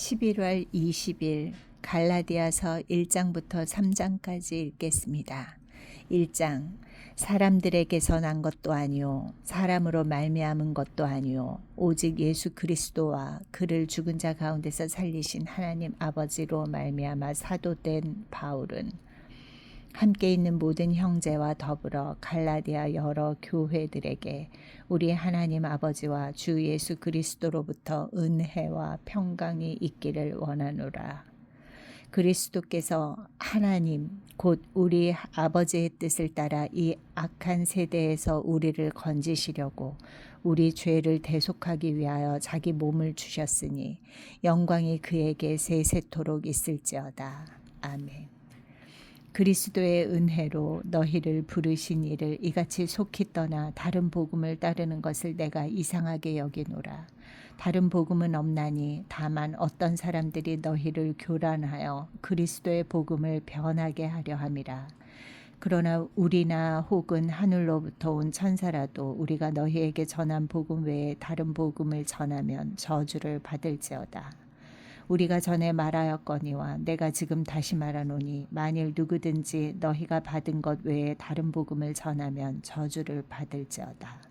11월 20일 갈라디아서 1장부터 3장까지 읽겠습니다. 1장 사람들에게서 난 것도 아니요 사람으로 말미암은 것도 아니요 오직 예수 그리스도와 그를 죽은 자 가운데서 살리신 하나님 아버지로 말미암아 사도된 바울은 함께 있는 모든 형제와 더불어 갈라디아 여러 교회들에게 우리 하나님 아버지와 주 예수 그리스도로부터 은혜와 평강이 있기를 원하노라. 그리스도께서 하나님 곧 우리 아버지의 뜻을 따라 이 악한 세대에서 우리를 건지시려고 우리 죄를 대속하기 위하여 자기 몸을 주셨으니 영광이 그에게 세세토록 있을지어다. 아멘. 그리스도의 은혜로 너희를 부르신 이를 이같이 속히 떠나 다른 복음을 따르는 것을 내가 이상하게 여기노라. 다른 복음은 없나니 다만 어떤 사람들이 너희를 교란하여 그리스도의 복음을 변하게 하려 함이라. 그러나 우리나 혹은 하늘로부터 온 천사라도 우리가 너희에게 전한 복음 외에 다른 복음을 전하면 저주를 받을지어다. 우리가 전에 말하였거니와 내가 지금 다시 말하노니 만일 누구든지 너희가 받은 것 외에 다른 복음을 전하면 저주를 받을지어다.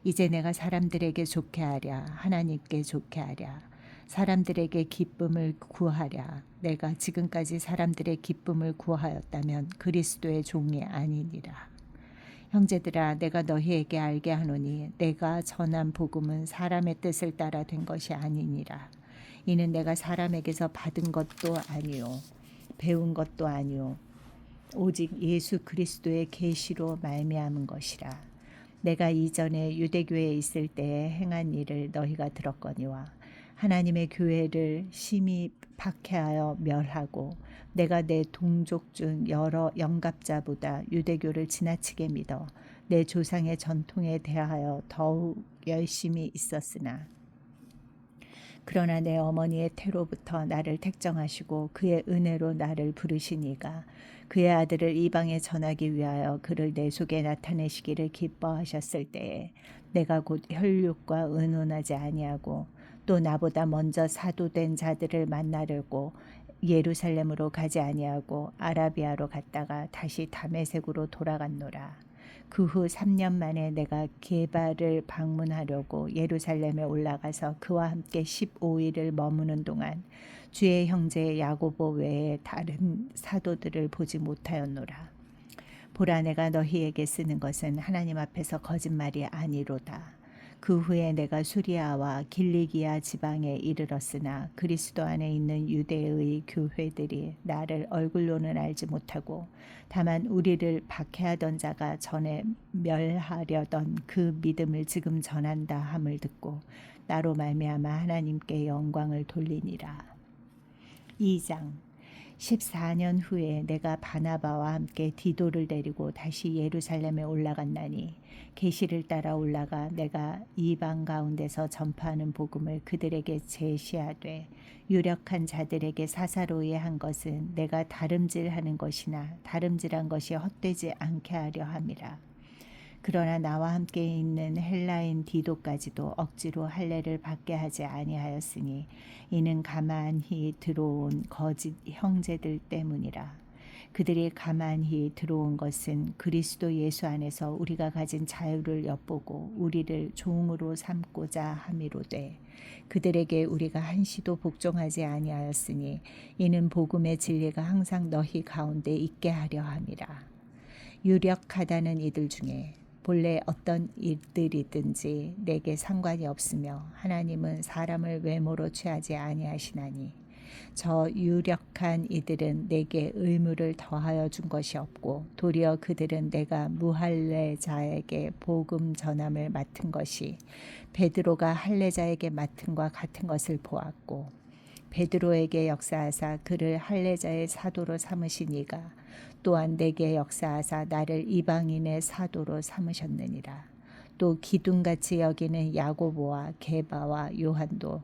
이제 내가 사람들에게 좋게 하랴 하나님께 좋게 하랴 사람들에게 기쁨을 구하랴 내가 지금까지 사람들의 기쁨을 구하였다면 그리스도의 종이 아니니라. 형제들아 내가 너희에게 알게 하노니 내가 전한 복음은 사람의 뜻을 따라 된 것이 아니니라. 이는 내가 사람에게서 받은 것도 아니요 배운 것도 아니요 오직 예수 그리스도의 계시로 말미암은 것이라. 내가 이전에 유대교에 있을 때에 행한 일을 너희가 들었거니와 하나님의 교회를 심히 박해하여 멸하고 내가 내 동족 중 여러 영갑자보다 유대교를 지나치게 믿어 내 조상의 전통에 대하여 더욱 열심히 있었으나 그러나 내 어머니의 태로부터 나를 택정하시고 그의 은혜로 나를 부르신 이가 그의 아들을 이방에 전하기 위하여 그를 내 속에 나타내시기를 기뻐하셨을 때에 내가 곧 혈육과 의논하지 아니하고 또 나보다 먼저 사도된 자들을 만나려고 예루살렘으로 가지 아니하고 아라비아로 갔다가 다시 다메섹으로 돌아갔노라. 그 후 3년 만에 내가 게바를 방문하려고 예루살렘에 올라가서 그와 함께 15일을 머무는 동안 주의 형제 야고보 외에 다른 사도들을 보지 못하였노라. 보라 내가 너희에게 쓰는 것은 하나님 앞에서 거짓말이 아니로다. 그 후에 내가 수리아와 길리기아 지방에 이르렀으나 그리스도 안에 있는 유대의 교회들이 나를 얼굴로는 알지 못하고 다만 우리를 박해하던 자가 전에 멸하려던 그 믿음을 지금 전한다 함을 듣고 나로 말미암아 하나님께 영광을 돌리니라. 2장 14년 후에 내가 바나바와 함께 디도를 데리고 다시 예루살렘에 올라갔나니 계시를 따라 올라가 내가 이방 가운데서 전파하는 복음을 그들에게 제시하되 유력한 자들에게 사사로이 한 것은 내가 다름질하는 것이나 다름질한 것이 헛되지 않게 하려 함이라. 그러나 나와 함께 있는 헬라인 디도까지도 억지로 할례를 받게 하지 아니하였으니 이는 가만히 들어온 거짓 형제들 때문이라. 그들이 가만히 들어온 것은 그리스도 예수 안에서 우리가 가진 자유를 엿보고 우리를 종으로 삼고자 함이로되 그들에게 우리가 한시도 복종하지 아니하였으니 이는 복음의 진리가 항상 너희 가운데 있게 하려 함이라. 유력하다는 이들 중에 본래 어떤 일들이든지 내게 상관이 없으며 하나님은 사람을 외모로 취하지 아니하시나니 저 유력한 이들은 내게 의무를 더하여 준 것이 없고 도리어 그들은 내가 무할례자에게 복음 전함을 맡은 것이 베드로가 할례자에게 맡은과 같은 것을 보았고 베드로에게 역사하사 그를 할례자의 사도로 삼으신 이가 또한 내게 역사하사 나를 이방인의 사도로 삼으셨느니라. 또 기둥같이 여기는 야고보와 게바와 요한도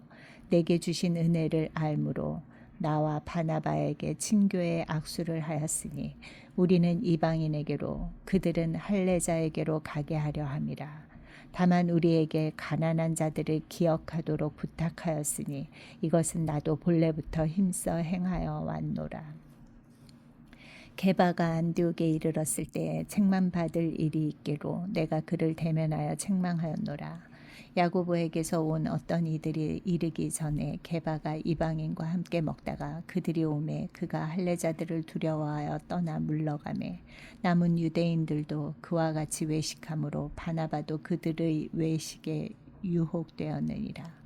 내게 주신 은혜를 알므로 나와 바나바에게 친교의 악수를 하였으니 우리는 이방인에게로 그들은 할례자에게로 가게 하려 함이라. 다만 우리에게 가난한 자들을 기억하도록 부탁하였으니 이것은 나도 본래부터 힘써 행하여 왔노라. 게바가 안디옥에 이르렀을 때에 책망 받을 일이 있기로 내가 그를 대면하여 책망하였노라. 야고보에게서 온 어떤 이들이 이르기 전에 게바가 이방인과 함께 먹다가 그들이 오매 그가 할례자들을 두려워하여 떠나 물러가매 남은 유대인들도 그와 같이 외식함으로 바나바도 그들의 외식에 유혹되었느니라.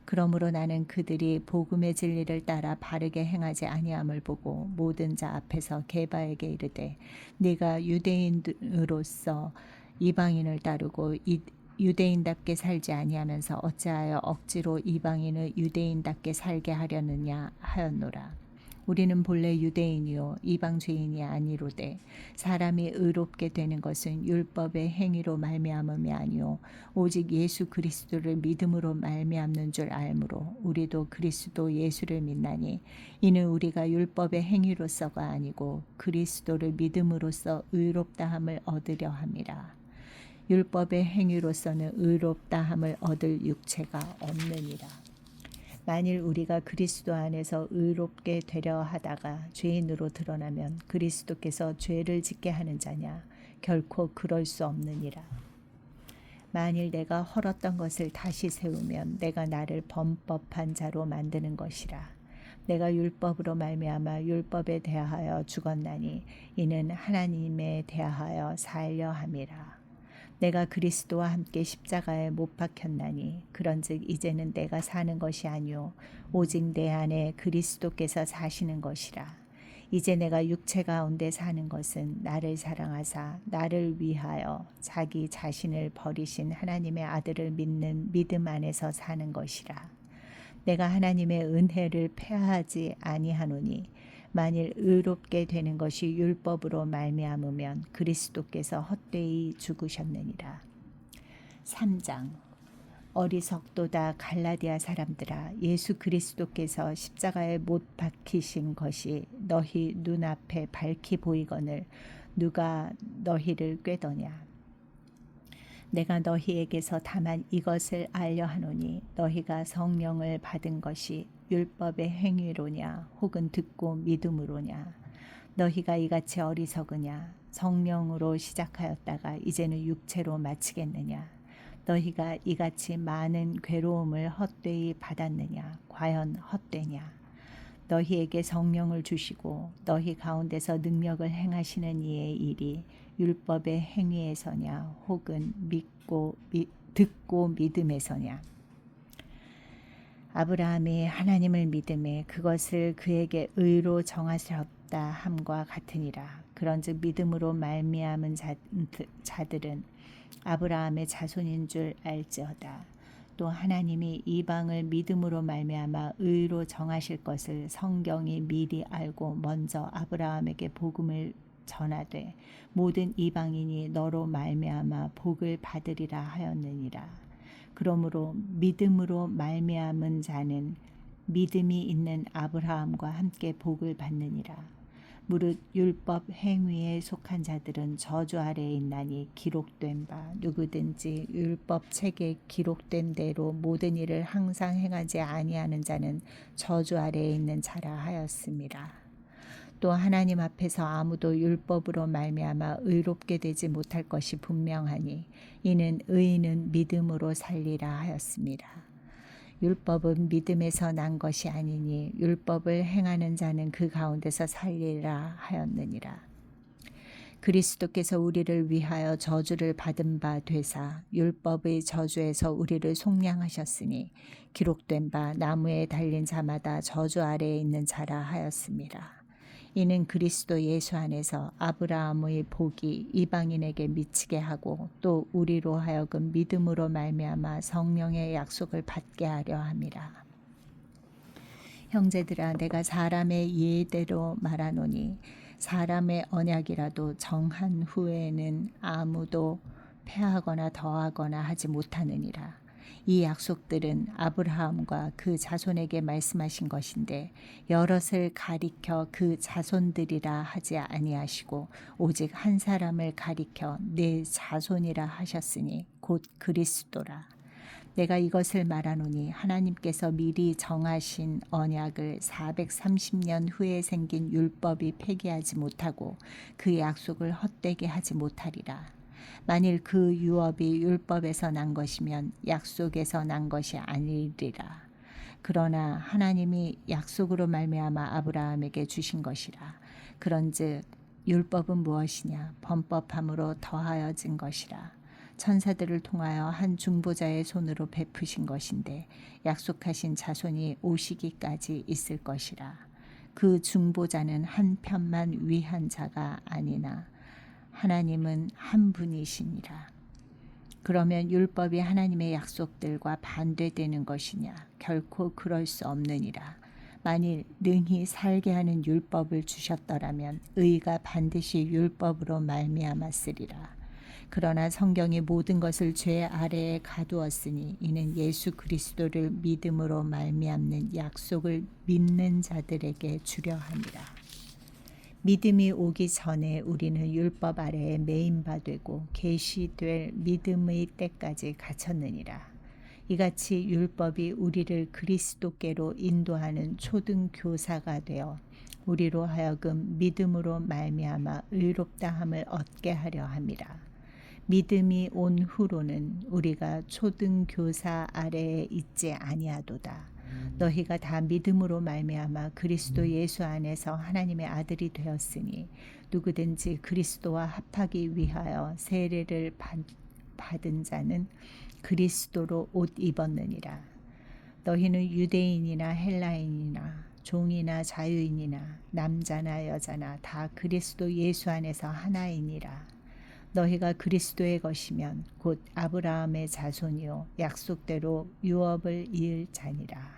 그러므로 나는 그들이 복음의 진리를 따라 바르게 행하지 아니함을 보고 모든 자 앞에서 게바에게 이르되 네가 유대인으로서 이방인을 따르고 유대인답게 살지 아니하면서 어찌하여 억지로 이방인을 유대인답게 살게 하려느냐 하였노라. 우리는 본래 유대인이요 이방 죄인이 아니로되 사람이 의롭게 되는 것은 율법의 행위로 말미암음이 아니요 오직 예수 그리스도를 믿음으로 말미암는 줄 알므로 우리도 그리스도 예수를 믿나니 이는 우리가 율법의 행위로서가 아니고 그리스도를 믿음으로써 의롭다함을 얻으려 함이라. 율법의 행위로서는 의롭다함을 얻을 육체가 없느니라. 만일 우리가 그리스도 안에서 의롭게 되려 하다가 죄인으로 드러나면 그리스도께서 죄를 짓게 하는 자냐? 결코 그럴 수 없느니라. 만일 내가 헐었던 것을 다시 세우면 내가 나를 범법한 자로 만드는 것이라. 내가 율법으로 말미암아 율법에 대하여 죽었나니 이는 하나님에 대하여 살려 함이라. 내가 그리스도와 함께 십자가에 못 박혔나니 그런즉 이제는 내가 사는 것이 아니요 오직 내 안에 그리스도께서 사시는 것이라. 이제 내가 육체 가운데 사는 것은 나를 사랑하사 나를 위하여 자기 자신을 버리신 하나님의 아들을 믿는 믿음 안에서 사는 것이라. 내가 하나님의 은혜를 폐하지 아니하노니 만일 의롭게 되는 것이 율법으로 말미암으면 그리스도께서 헛되이 죽으셨느니라. 3장 어리석도다 갈라디아 사람들아 예수 그리스도께서 십자가에 못 박히신 것이 너희 눈앞에 밝히 보이거늘 누가 너희를 꾀더냐. 내가 너희에게서 다만 이것을 알려 하노니 너희가 성령을 받은 것이 율법의 행위로냐 혹은 듣고 믿음으로냐. 너희가 이같이 어리석으냐. 성령으로 시작하였다가 이제는 육체로 마치겠느냐. 너희가 이같이 많은 괴로움을 헛되이 받았느냐. 과연 헛되냐. 너희에게 성령을 주시고 너희 가운데서 능력을 행하시는 이의 일이 율법의 행위에서냐 혹은 듣고 믿음에서냐. 아브라함이 하나님을 믿음에 그것을 그에게 의로 정하셨다 함과 같으니라. 그런즉 믿음으로 말미암은 자들은 아브라함의 자손인 줄 알지어다. 또 하나님이 이방을 믿음으로 말미암아 의로 정하실 것을 성경이 미리 알고 먼저 아브라함에게 복음을 전하되 모든 이방인이 너로 말미암아 복을 받으리라 하였느니라. 그러므로 믿음으로 말미암은 자는 믿음이 있는 아브라함과 함께 복을 받느니라. 무릇 율법 행위에 속한 자들은 저주 아래에 있나니 기록된 바 누구든지 율법 책에 기록된 대로 모든 일을 항상 행하지 아니하는 자는 저주 아래에 있는 자라 하였습니다. 또 하나님 앞에서 아무도 율법으로 말미암아 의롭게 되지 못할 것이 분명하니 이는 의인은 믿음으로 살리라 하였습니다. 율법은 믿음에서 난 것이 아니니 율법을 행하는 자는 그 가운데서 살리라 하였느니라. 그리스도께서 우리를 위하여 저주를 받은 바 되사 율법의 저주에서 우리를 속량하셨으니 기록된 바 나무에 달린 자마다 저주 아래에 있는 자라 하였습니다. 이는 그리스도 예수 안에서 아브라함의 복이 이방인에게 미치게 하고 또 우리로 하여금 믿음으로 말미암아 성령의 약속을 받게 하려 함이라. 형제들아 내가 사람의 예대로 말하노니 사람의 언약이라도 정한 후에는 아무도 패하거나 더하거나 하지 못하느니라. 이 약속들은 아브라함과 그 자손에게 말씀하신 것인데 여럿을 가리켜 그 자손들이라 하지 아니하시고 오직 한 사람을 가리켜 내 자손이라 하셨으니 곧 그리스도라. 내가 이것을 말하노니 하나님께서 미리 정하신 언약을 430년 후에 생긴 율법이 폐기하지 못하고 그 약속을 헛되게 하지 못하리라. 만일 그 유업이 율법에서 난 것이면 약속에서 난 것이 아니리라. 그러나 하나님이 약속으로 말미암아 아브라함에게 주신 것이라. 그런즉 율법은 무엇이냐? 범법함으로 더하여진 것이라. 천사들을 통하여 한 중보자의 손으로 베푸신 것인데 약속하신 자손이 오시기까지 있을 것이라. 그 중보자는 한 편만 위한 자가 아니나 하나님은 한 분이시니라. 그러면 율법이 하나님의 약속들과 반대되는 것이냐? 결코 그럴 수 없느니라. 만일 능히 살게 하는 율법을 주셨더라면 의가 반드시 율법으로 말미암았으리라. 그러나 성경이 모든 것을 죄 아래에 가두었으니 이는 예수 그리스도를 믿음으로 말미암는 약속을 믿는 자들에게 주려 함이라. 믿음이 오기 전에 우리는 율법 아래에 매인 바 되고 계시될 믿음의 때까지 갇혔느니라. 이같이 율법이 우리를 그리스도께로 인도하는 초등교사가 되어 우리로 하여금 믿음으로 말미암아 의롭다함을 얻게 하려 함이라. 믿음이 온 후로는 우리가 초등교사 아래에 있지 아니하도다. 너희가 다 믿음으로 말미암아 그리스도 예수 안에서 하나님의 아들이 되었으니 누구든지 그리스도와 합하기 위하여 세례를 받은 자는 그리스도로 옷 입었느니라. 너희는 유대인이나 헬라인이나 종이나 자유인이나 남자나 여자나 다 그리스도 예수 안에서 하나이니라. 너희가 그리스도의 것이면 곧 아브라함의 자손이요 약속대로 유업을 이을 자니라.